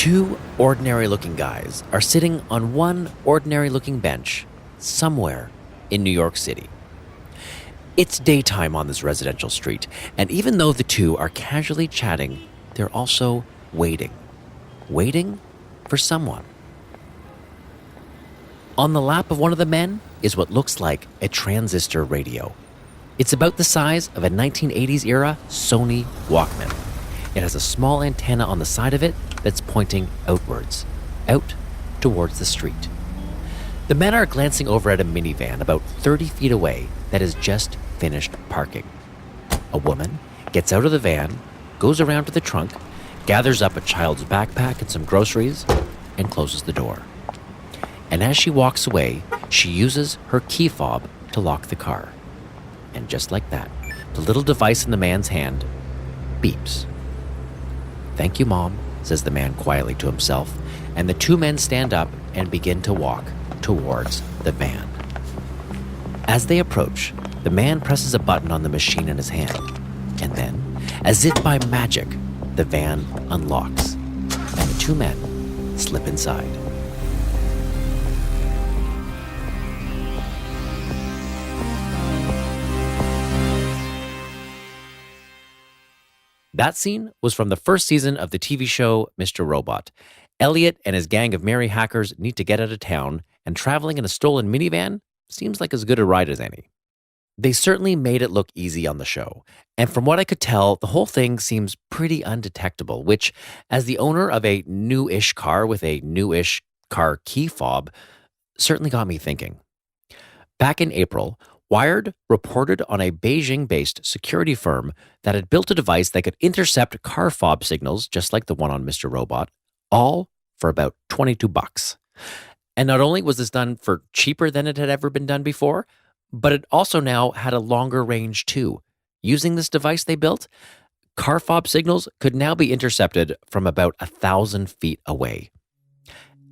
Two ordinary-looking guys are sitting on one ordinary-looking bench somewhere in New York City. It's daytime on this residential street, and even though the two are casually chatting, they're also waiting for someone. On the lap of one of the men is what looks like a transistor radio. It's about the size of a 1980s era Sony Walkman. It has a small antenna on the side of it that's pointing outwards, out towards the street. The men are glancing over at a minivan about 30 feet away that has just finished parking. A woman gets out of the van, goes around to the trunk, gathers up a child's backpack and some groceries, and closes the door. And as she walks away, she uses her key fob to lock the car. And just like that, the little device in the man's hand beeps. "Thank you, Mom," says the man quietly to himself, and the two men stand up and begin to walk towards the van. As they approach, the man presses a button on the machine in his hand, and then, as if by magic, the van unlocks, and the two men slip inside. That scene was from the first season of the TV show Mr. Robot. Elliot and his gang of merry hackers need to get out of town, and traveling in a stolen minivan seems like as good a ride as any. They certainly made it look easy on the show, and from what I could tell, the whole thing seems pretty undetectable, which, as the owner of a new-ish car with a new-ish car key fob, certainly got me thinking. Back in April, Wired reported on a Beijing-based security firm that had built a device that could intercept car fob signals, just like the one on Mr. Robot, all for about $22. And not only was this done for cheaper than it had ever been done before, but it also now had a longer range too. Using this device they built, car fob signals could now be intercepted from about 1,000 feet away.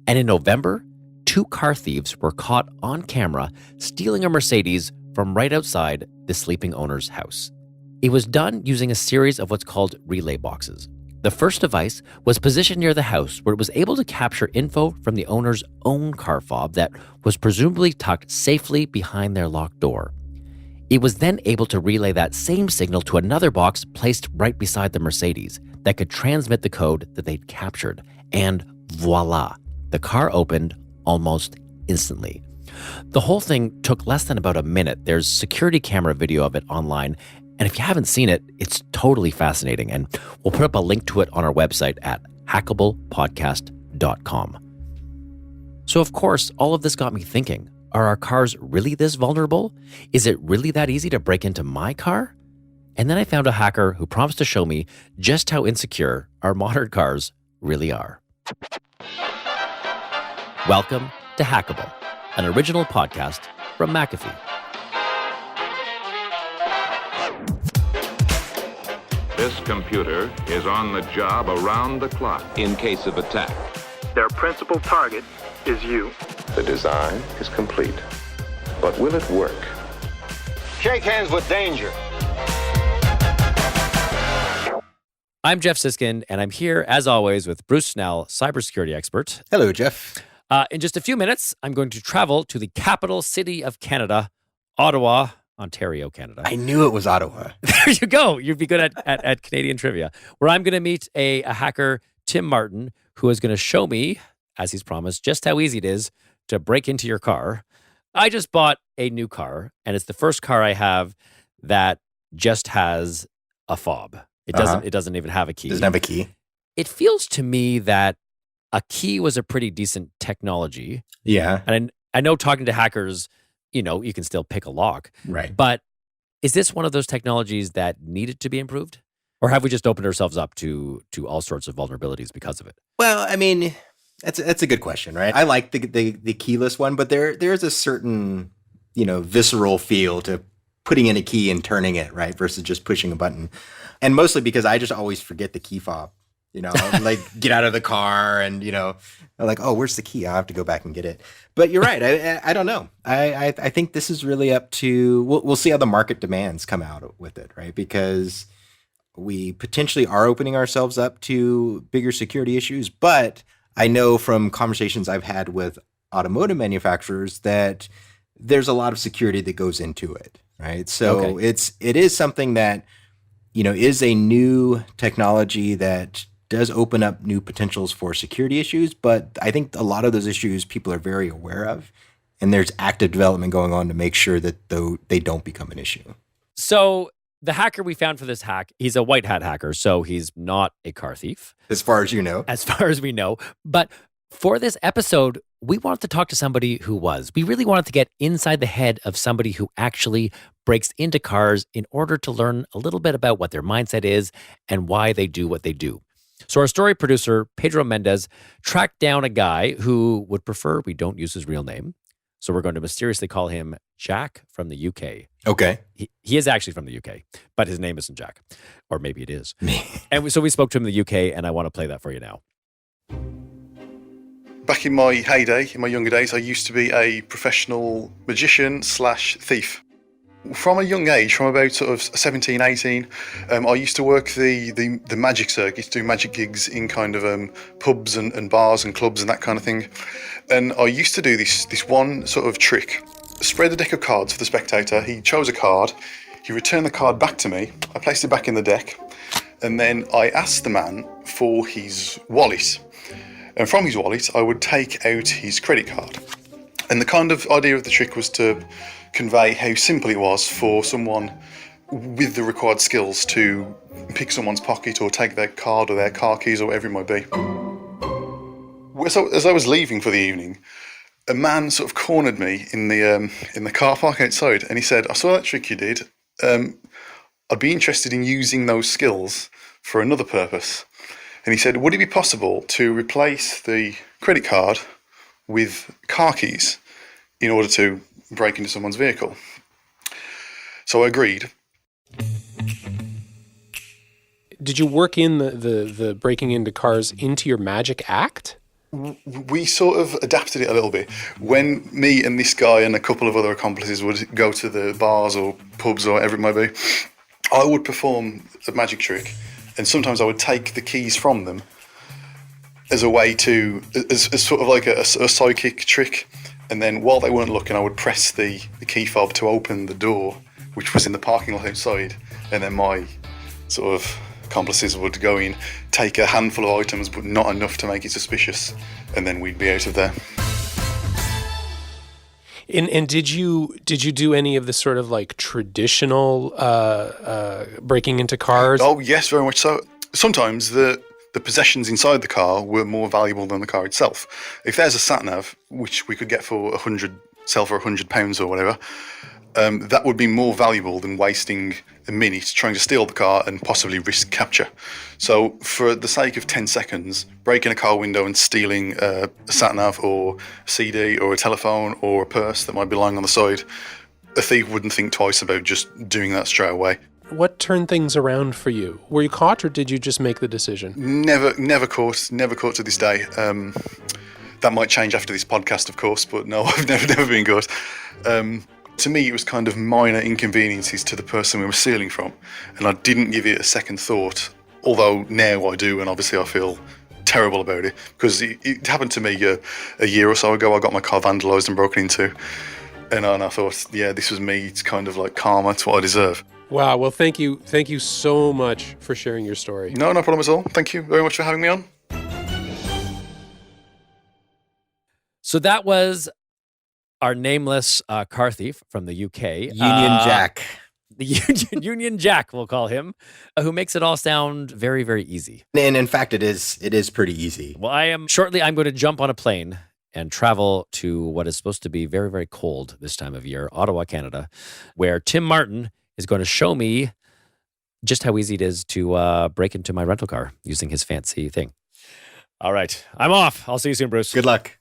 And in November, 2 car thieves were caught on camera stealing a Mercedes from right outside the sleeping owner's house. It was done using a series of what's called relay boxes. The first device was positioned near the house where it was able to capture info from the owner's own car fob that was presumably tucked safely behind their locked door. It was then able to relay that same signal to another box placed right beside the Mercedes that could transmit the code that they'd captured. And voila, the car opened almost instantly. The whole thing took less than about a minute. There's security camera video of it online, and if you haven't seen it, it's totally fascinating, and we'll put up a link to it on our website at hackablepodcast.com. So of course, all of this got me thinking, are our cars really this vulnerable? Is it really that easy to break into my car? And then I found a hacker who promised to show me just how insecure our modern cars really are. Welcome to Hackable, an original podcast from McAfee. This computer is on the job around the clock in case of attack. Their principal target is you. The design is complete, but will it work? Shake hands with danger. I'm Jeff Siskin, and I'm here, as always, with Bruce Snell, cybersecurity expert. Hello, Jeff. In just a few minutes, I'm going to travel to the capital city of Canada, Ottawa, Ontario, Canada. I knew it was Ottawa. There you go. You'd be good at Canadian trivia, where I'm going to meet a hacker, Tim Martin, who is going to show me, as he's promised, just how easy it is to break into your car. I just bought a new car, and it's the first car I have that just has a fob. It doesn't even have a key. Doesn't have a key. It feels to me that a key was a pretty decent technology. Yeah. And I know talking to hackers, you can still pick a lock. Right. But is this one of those technologies that needed to be improved? Or have we just opened ourselves up to all sorts of vulnerabilities because of it? Well, I mean, that's a good question, right? I like the keyless one, but there's a certain, visceral feel to putting in a key and turning it, right? Versus just pushing a button. And mostly because I just always forget the key fob. Like get out of the car and, I'm like, oh, where's the key? I'll have to go back and get it. But you're right. I don't know. I think this is really up to, we'll see how the market demands come out with it, right? Because we potentially are opening ourselves up to bigger security issues. But I know from conversations I've had with automotive manufacturers that there's a lot of security that goes into it, right? So it is something that, is a new technology that does open up new potentials for security issues. But I think a lot of those issues people are very aware of, and there's active development going on to make sure that they don't become an issue. So the hacker we found for this hack, he's a white hat hacker, so he's not a car thief. As far as you know. As far as we know. But for this episode, we wanted to talk to somebody who was. We really wanted to get inside the head of somebody who actually breaks into cars in order to learn a little bit about what their mindset is and why they do what they do. So our story producer, Pedro Mendez, tracked down a guy who would prefer we don't use his real name. So we're going to mysteriously call him Jack from the UK. Okay. He is actually from the UK, but his name isn't Jack. Or maybe it is. And so we spoke to him in the UK, and I want to play that for you now. Back in my heyday, in my younger days, I used to be a professional magician/thief. From a young age, from about sort of 17, 18, I used to work the magic circuit, do magic gigs in kind of pubs and bars and clubs and that kind of thing. And I used to do this one sort of trick. Spread a deck of cards for the spectator. He chose a card. He returned the card back to me. I placed it back in the deck. And then I asked the man for his wallet. And from his wallet, I would take out his credit card. And the kind of idea of the trick was to convey how simple it was for someone with the required skills to pick someone's pocket or take their card or their car keys or whatever it might be. So as I was leaving for the evening, a man sort of cornered me in the car park outside, and he said, "I saw that trick you did. I'd be interested in using those skills for another purpose." And he said, "Would it be possible to replace the credit card with car keys in order to break into someone's vehicle?" So I agreed. Did you work in the breaking into cars into your magic act? We sort of adapted it a little bit. When me and this guy and a couple of other accomplices would go to the bars or pubs or whatever it might be, I would perform a magic trick, and sometimes I would take the keys from them as a way to, as sort of like a psychic trick. And then while they weren't looking, I would press the key fob to open the door, which was in the parking lot outside. And then my sort of accomplices would go in, take a handful of items, but not enough to make it suspicious. And then we'd be out of there. And did you do any of the sort of like traditional breaking into cars? Oh, yes, very much so. Sometimes the possessions inside the car were more valuable than the car itself. If there's a sat-nav, which we could get for sell for £100 or whatever, that would be more valuable than wasting a minute trying to steal the car and possibly risk capture. So for the sake of 10 seconds, breaking a car window and stealing a sat-nav or a CD or a telephone or a purse that might be lying on the side, a thief wouldn't think twice about just doing that straight away. What turned things around for you? Were you caught, or did you just make the decision? Never caught to this day. That might change after this podcast, of course, but no, I've never been caught. To me, it was kind of minor inconveniences to the person we were stealing from, and I didn't give it a second thought, although now I do, and obviously I feel terrible about it, because it happened to me a year or so ago. I got my car vandalised and broken into, and I thought, yeah, this was me. It's kind of like karma. It's what I deserve. Wow. Well, thank you so much for sharing your story. No problem at all. Thank you very much for having me on. So that was our nameless car thief from the UK. Union Jack. The Union Jack, we'll call him, who makes it all sound very, very easy. And in fact, it is pretty easy. Well, I'm going to jump on a plane and travel to what is supposed to be very, very cold this time of year, Ottawa, Canada, where Tim Martin is going to show me just how easy it is to break into my rental car using his fancy thing. All right, I'm off. I'll see you soon, Bruce. Good luck.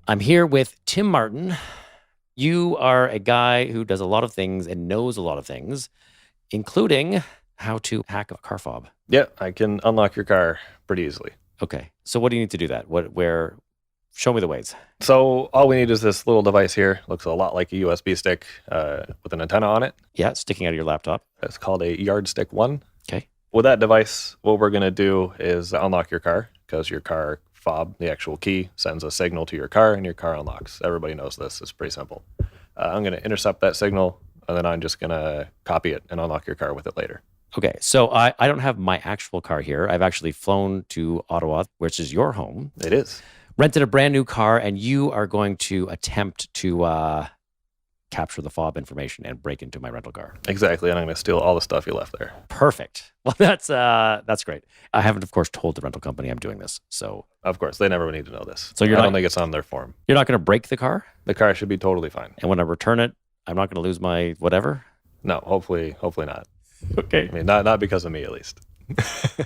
I'm here with Tim Martin. You are a guy who does a lot of things and knows a lot of things, including how to hack a car fob. Yeah, I can unlock your car pretty easily. Okay. So what do you need to do that? Where Show me the ways. So all we need is this little device here. Looks a lot like a USB stick with an antenna on it. Yeah, sticking out of your laptop. It's called a Yardstick 1. Okay. With that device, what we're going to do is unlock your car, because your car fob, the actual key, sends a signal to your car and your car unlocks. Everybody knows this. It's pretty simple. I'm going to intercept that signal, and then I'm just going to copy it and unlock your car with it later. Okay, so I don't have my actual car here. I've actually flown to Ottawa, which is your home. It is. Rented a brand new car, and you are going to attempt to capture the fob information and break into my rental car. Exactly, and I'm going to steal all the stuff you left there. Perfect. Well, that's great. I haven't, of course, told the rental company I'm doing this. So of course, they never need to know this. So I don't think it's on their form. You're not going to break the car? The car should be totally fine. And when I return it, I'm not going to lose my whatever? No, hopefully not. Okay. I mean, not because of me, at least.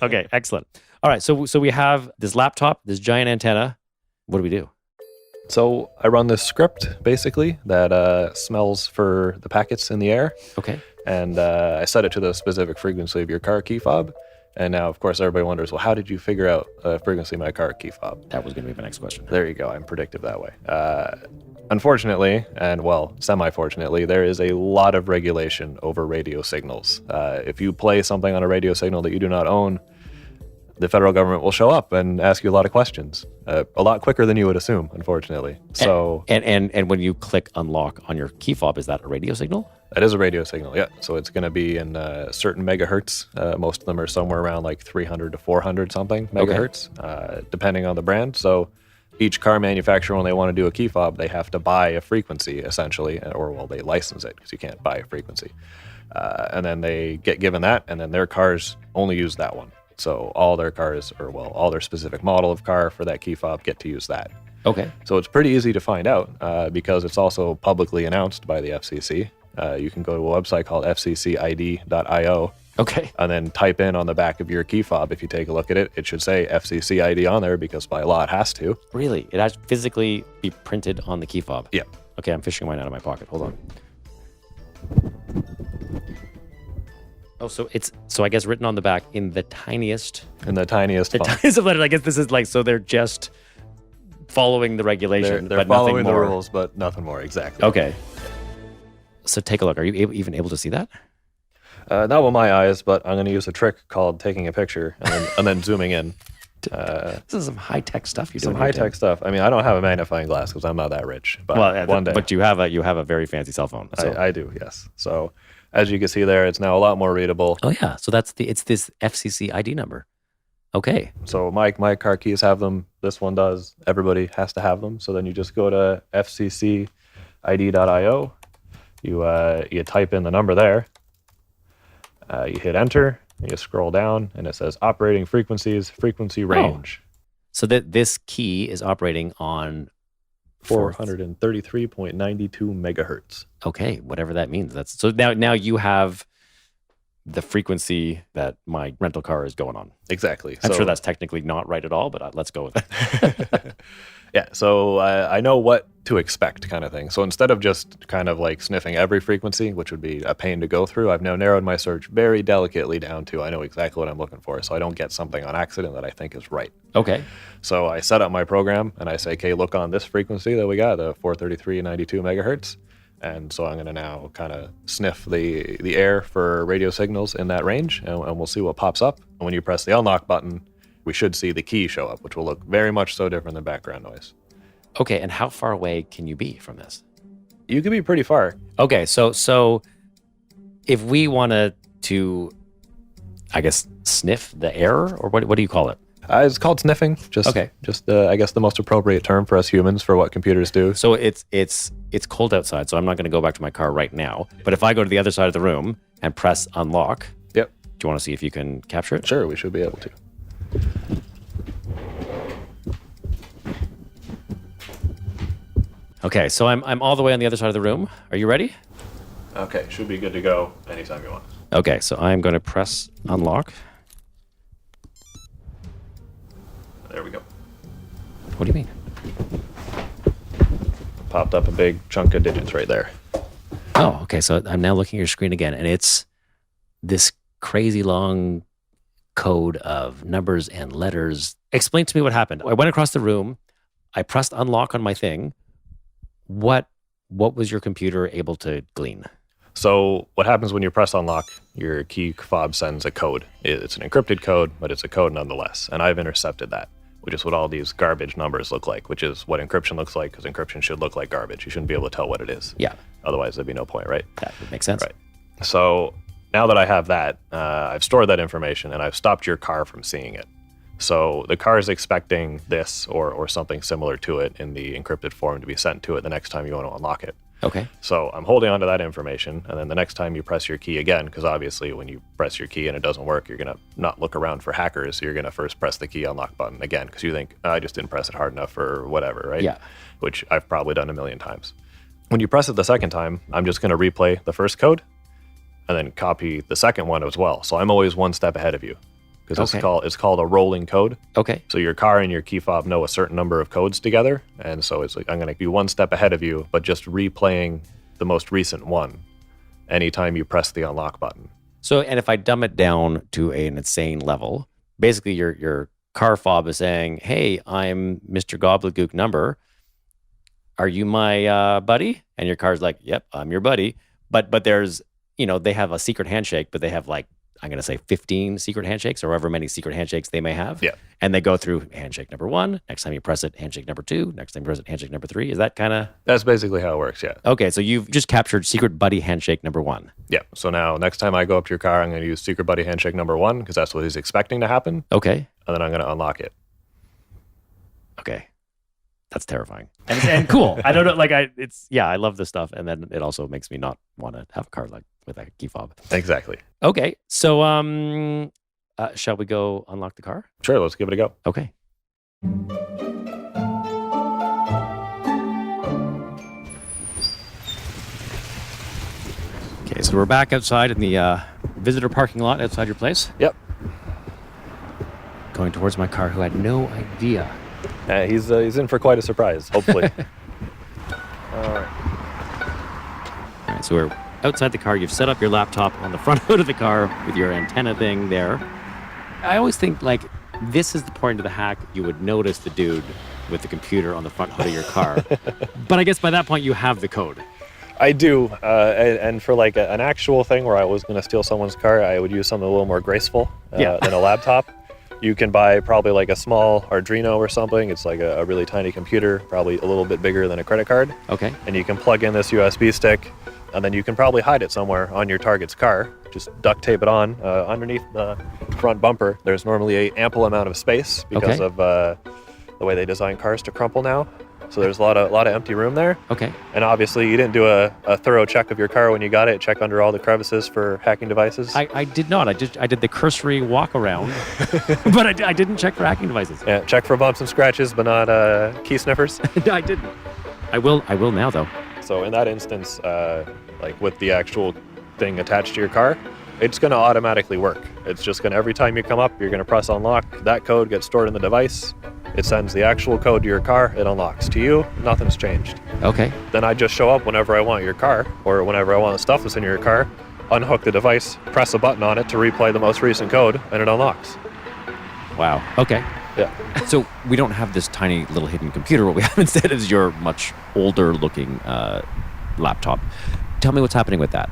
Okay, excellent. All right, so we have this laptop, this giant antenna. What do we do? So I run this script, basically, that smells for the packets in the air. Okay. And I set it to the specific frequency of your car key fob. And now, of course, everybody wonders, well, how did you figure out the frequency of my car key fob? That was going to be my next question. There you go. I'm predictive that way. Unfortunately, and well, semi-fortunately, there is a lot of regulation over radio signals. If you play something on a radio signal that you do not own, the federal government will show up and ask you a lot of questions, a lot quicker than you would assume, unfortunately. So, and when you click unlock on your key fob, is that a radio signal? That is a radio signal, yeah. So it's going to be in certain megahertz. Most of them are somewhere around like 300 to 400 something megahertz, depending on the brand. So each car manufacturer, when they want to do a key fob, they have to buy a frequency, essentially, or well, they license it because you can't buy a frequency. And then they get given that, and then their cars only use that one. So all their cars, or well, all their specific model of car for that key fob get to use that. Okay. So it's pretty easy to find out because it's also publicly announced by the FCC. You can go to a website called fccid.io. Okay. And then type in on the back of your key fob. If you take a look at it, it should say FCC ID on there because by law it has to. Really? It has to physically be printed on the key fob? Yeah. Okay, I'm fishing mine out of my pocket. Hold on. Oh, so I guess written on the back in the tiniest. In the tiniest font. Tiniest of letters. I guess this is like, so they're just following the regulation. They're but following nothing the more. rules, but nothing more. Exactly. Okay. So take a look. Are you even able to see that? Not with my eyes, but I'm going to use a trick called taking a picture and then zooming in. This is some high-tech stuff you're doing. Some high-tech stuff. I mean, I don't have a magnifying glass because I'm not that rich. But one day. But you have a very fancy cell phone. So. I do, yes. So as you can see there, it's now a lot more readable. Oh yeah. So it's this FCC ID number. Okay. So my car keys have them. This one does. Everybody has to have them. So then you just go to fccid.io. You type in the number there. You hit enter. You scroll down, and it says operating frequencies, frequency range. Oh. So that this key is operating on 433.92 megahertz. Okay, whatever that means. That's so now you have the frequency that my rental car is going on. Exactly. I'm sure that's technically not right at all, but let's go with it. Yeah, so I know what to expect kind of thing. So instead of just kind of like sniffing every frequency, which would be a pain to go through, I've now narrowed my search very delicately down to I know exactly what I'm looking for, so I don't get something on accident that I think is right. Okay. So I set up my program, and I say, okay, look on this frequency that we got, the 433.92 megahertz. And so I'm going to now kind of sniff the air for radio signals in that range, and we'll see what pops up. And when you press the unlock button, we should see the key show up, which will look very much so different than background noise. Okay, and how far away can you be from this? You can be pretty far. Okay, so if we wanted to, I guess, sniff the air, or what do you call it? It's called sniffing. Just I guess the most appropriate term for us humans for what computers do. So it's cold outside, so I'm not going to go back to my car right now. But if I go to the other side of the room and press unlock, yep. Do you want to see if you can capture it? Sure, we should be able to. Okay, so I'm all the way on the other side of the room. Are you ready? Okay, should be good to go anytime you want. Okay, so I'm going to press unlock. There we go. What do you mean? Popped up a big chunk of digits right there. Oh, okay. So I'm now looking at your screen again, and it's this crazy long code of numbers and letters. Explain to me what happened. I went across the room. I pressed unlock on my thing. What was your computer able to glean? So what happens when you press unlock, your key fob sends a code. It's an encrypted code, but it's a code nonetheless. And I've intercepted that, which is what all these garbage numbers look like, which is what encryption looks like, because encryption should look like garbage. You shouldn't be able to tell what it is. Yeah. Otherwise, there'd be no point, right? That would make sense. Right. So now that I have that, I've stored that information, and I've stopped your car from seeing it. So the car is expecting this or something similar to it in the encrypted form to be sent to it the next time you want to unlock it. Okay. So I'm holding on to that information, and then the next time you press your key again, because obviously when you press your key and it doesn't work, you're going to not look around for hackers. You're going to first press the key unlock button again, because you think, I just didn't press it hard enough or whatever, right? Yeah. Which I've probably done a million times. When you press it the second time, I'm just going to replay the first code and then copy the second one as well. So I'm always one step ahead of you, because it's called a rolling code. Okay. So your car and your key fob know a certain number of codes together, and so it's like I'm going to be one step ahead of you, but just replaying the most recent one anytime you press the unlock button. So, and if I dumb it down to an insane level, basically your car fob is saying, "Hey, I'm Mr. Gobbledygook number. Are you my buddy?" And your car's like, "Yep, I'm your buddy." But there's, they have a secret handshake, but they have like, I'm going to say 15 secret handshakes or however many secret handshakes they may have. Yeah. And they go through handshake number 1. Next time you press it, handshake number 2. Next time you press it, handshake number 3. Is that kind of? That's basically how it works, yeah. Okay. So you've just captured secret buddy handshake number 1. Yeah. So now next time I go up to your car, I'm going to use secret buddy handshake number 1, because that's what he's expecting to happen. Okay. And then I'm going to unlock it. Okay. That's terrifying. And cool. I don't know. I love this stuff. And then it also makes me not want to have a car like with a key fob. Exactly. Okay. So, shall we go unlock the car? Sure. Let's give it a go. Okay. Okay. So we're back outside in the visitor parking lot outside your place. Yep. Going towards my car, who had no idea. He's in for quite a surprise, hopefully. All right, so we're outside the car. You've set up your laptop on the front hood of the car with your antenna thing there. I always think, this is the point of the hack. You would notice the dude with the computer on the front hood of your car. But I guess by that point, you have the code. I do. And for an actual thing where I was going to steal someone's car, I would use something a little more graceful than a laptop. You can buy probably a small Arduino or something. It's like a really tiny computer, probably a little bit bigger than a credit card. Okay. And you can plug in this USB stick, and then you can probably hide it somewhere on your target's car. Just duct tape it on. Underneath the front bumper, there's normally an ample amount of space because of the way they design cars to crumple now. So there's a lot of empty room there. Okay. And obviously you didn't do a thorough check of your car when you got it. Check under all the crevices for hacking devices. I did not. I did the cursory walk around, but I didn't check for hacking devices. Yeah, check for bumps and scratches, but not key sniffers. I didn't. I will now though. So in that instance, with the actual thing attached to your car, it's going to automatically work. It's just going to, every time you come up, you're going to press unlock. That code gets stored in the device. It sends the actual code to your car. It unlocks. To you, nothing's changed. Okay. Then I just show up whenever I want your car, or whenever I want the stuff that's in your car, unhook the device, press a button on it to replay the most recent code, and it unlocks. Wow. Okay. Yeah. So we don't have this tiny little hidden computer. What we have instead is your much older looking laptop. Tell me what's happening with that.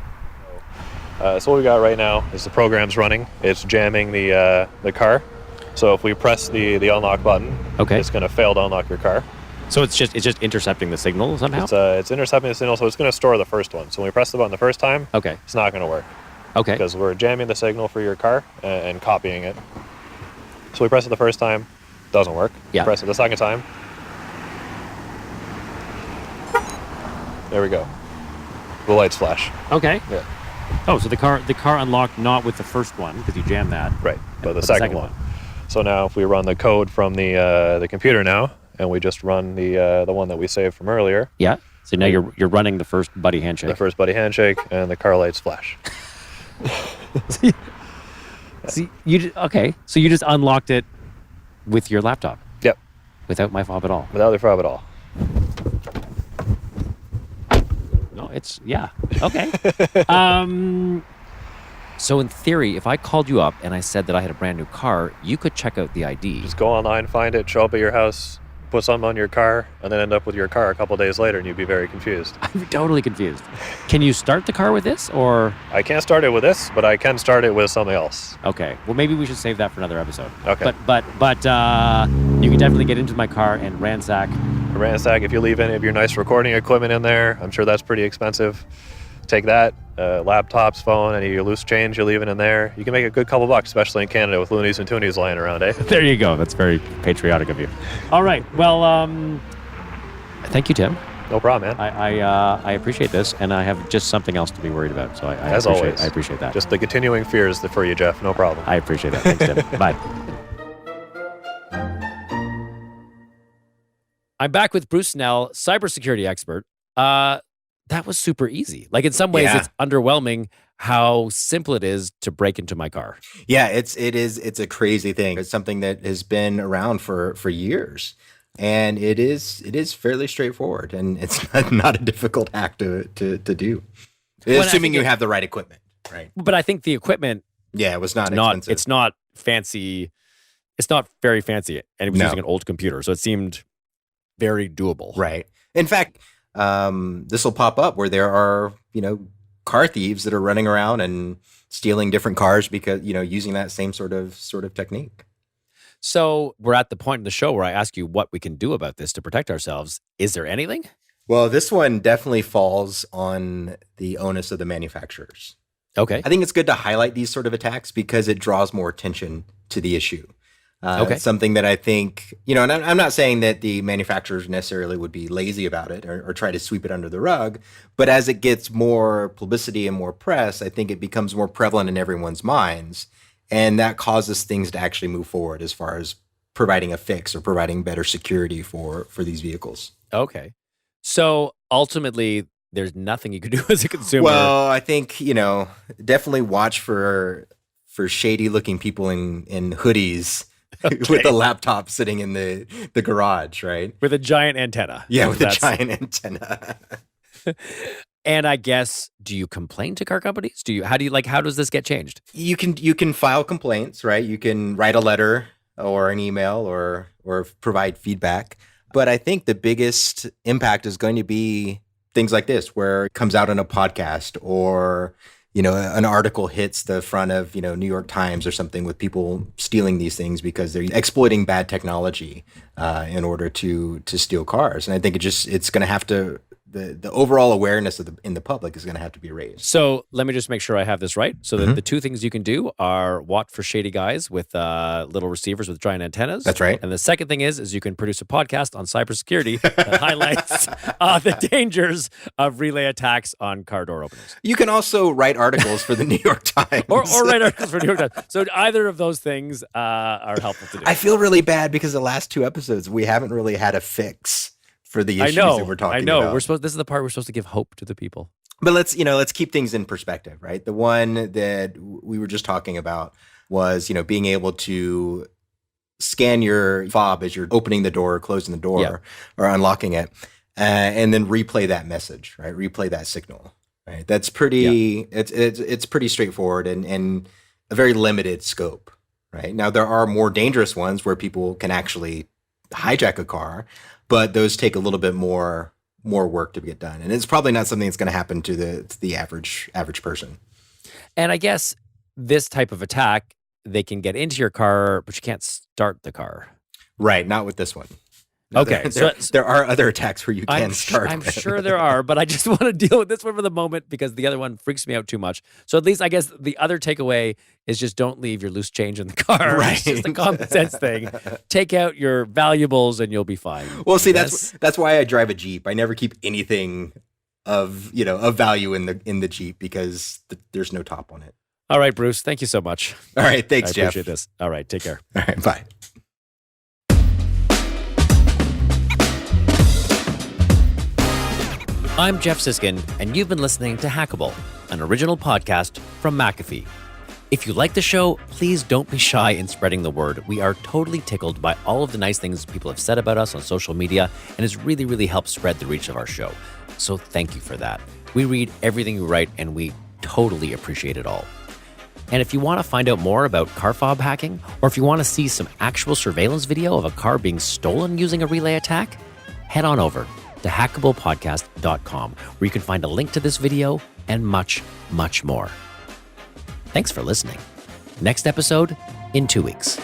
So what we got right now is the program's running. It's jamming the car. So if we press the unlock button, it's going to fail to unlock your car. So it's just intercepting the signal somehow? It's intercepting the signal, so it's going to store the first one. So when we press the button the first time, it's not going to work. Okay. Because we're jamming the signal for your car and copying it. So we press it the first time, doesn't work. Yeah. Press it the second time. There we go. The lights flash. Okay. Yeah. Oh, so the car unlocked not with the first one because you jammed that. Right, but the second one. So now if we run the code from the computer now, and we just run the one that we saved from earlier. Yeah. So now you're running the first buddy handshake. The first buddy handshake, and the car lights flash. See, so you just unlocked it with your laptop. Yep. Without my fob at all. Without the fob at all. No, okay. So in theory, if I called you up and I said that I had a brand new car, you could check out the ID. Just go online, find it, show up at your house, put something on your car, and then end up with your car a couple days later, and you'd be very confused. I'm totally confused. Can you start the car with this, or? I can't start it with this, but I can start it with something else. Okay. Well, maybe we should save that for another episode. Okay. But you can definitely get into my car and ransack. If you leave any of your nice recording equipment in there, I'm sure that's pretty expensive. Take that, laptops, phone, any of your loose change you're leaving in there. You can make a good couple bucks, especially in Canada with loonies and toonies lying around, eh? There you go. That's very patriotic of you. All right. Well, thank you, Tim. No problem, man. I appreciate this, and I have just something else to be worried about. So As always. I appreciate that. Just the continuing fears for you, Jeff. No problem. I appreciate that. Thanks, Tim. Bye. I'm back with Bruce Snell, cybersecurity expert. That was super easy. Like in some ways, it's underwhelming how simple it is to break into my car. Yeah, it's a crazy thing. It's something that has been around for years, and it is fairly straightforward, and it's not a difficult hack to do, assuming you have the right equipment, right? But I think the equipment, it was not expensive. It's not fancy. It's not very fancy, and it was using an old computer, so it seemed very doable. Right. In fact, this will pop up where there are, car thieves that are running around and stealing different cars because, using that same sort of technique. So we're at the point in the show where I ask you what we can do about this to protect ourselves. Is there anything? Well, this one definitely falls on the onus of the manufacturers. Okay. I think it's good to highlight these sort of attacks because it draws more attention to the issue. It's something that I think, and I'm not saying that the manufacturers necessarily would be lazy about it or try to sweep it under the rug, but as it gets more publicity and more press, I think it becomes more prevalent in everyone's minds, and that causes things to actually move forward as far as providing a fix or providing better security for these vehicles. Okay. So ultimately, there's nothing you can do as a consumer. Well, I think, definitely watch for shady looking people in hoodies. Okay. With a laptop sitting in the garage, right? With a giant antenna. Yeah, with a giant antenna. And I guess, do you complain to car companies? How does this get changed? You can file complaints, right? You can write a letter or an email or provide feedback. But I think the biggest impact is going to be things like this, where it comes out in a podcast or an article hits the front of, New York Times or something with people stealing these things because they're exploiting bad technology in order to steal cars. And I think it's going to have to, the overall awareness in the public is going to have to be raised. So let me just make sure I have this right. So the two things you can do are watch for shady guys with little receivers with giant antennas. That's right. And the second thing is you can produce a podcast on cybersecurity that highlights the dangers of relay attacks on car door openers. You can also write articles for the New York Times. or write articles for New York Times. So either of those things are helpful to do. I feel really bad because the last two episodes, we haven't really had a fix for the issues that we're talking about. I know. This is the part we're supposed to give hope to the people. But let's keep things in perspective, right? The one that we were just talking about was, being able to scan your fob as you're opening the door, or closing the door, or unlocking it, and then replay that message, right? Replay that signal, right? That's pretty. Yeah. It's pretty straightforward and a very limited scope, right? Now there are more dangerous ones where people can actually hijack a car, but those take a little bit more work to get done, and it's probably not something that's going to happen to the average person. And I guess this type of attack, they can get into your car, but you can't start the car. Right, not with this one. No, okay, there are other attacks where you can start. I'm sure there are, but I just want to deal with this one for the moment because the other one freaks me out too much. So at least I guess the other takeaway is just don't leave your loose change in the car. Right. It's just a common sense thing. Take out your valuables and you'll be fine. Well, see, that's why I drive a Jeep. I never keep anything of value in the Jeep because there's no top on it. All right, Bruce. Thank you so much. All right, thanks, Jeff. I appreciate this. All right, take care. All right, bye. I'm Jeff Siskin, and you've been listening to Hackable, an original podcast from McAfee. If you like the show, please don't be shy in spreading the word. We are totally tickled by all of the nice things people have said about us on social media, and it's really, really helped spread the reach of our show. So thank you for that. We read everything you write, and we totally appreciate it all. And if you want to find out more about car fob hacking, or if you want to see some actual surveillance video of a car being stolen using a relay attack, head on over to hackablepodcast.com, where you can find a link to this video and much, much more. Thanks for listening. Next episode in 2 weeks.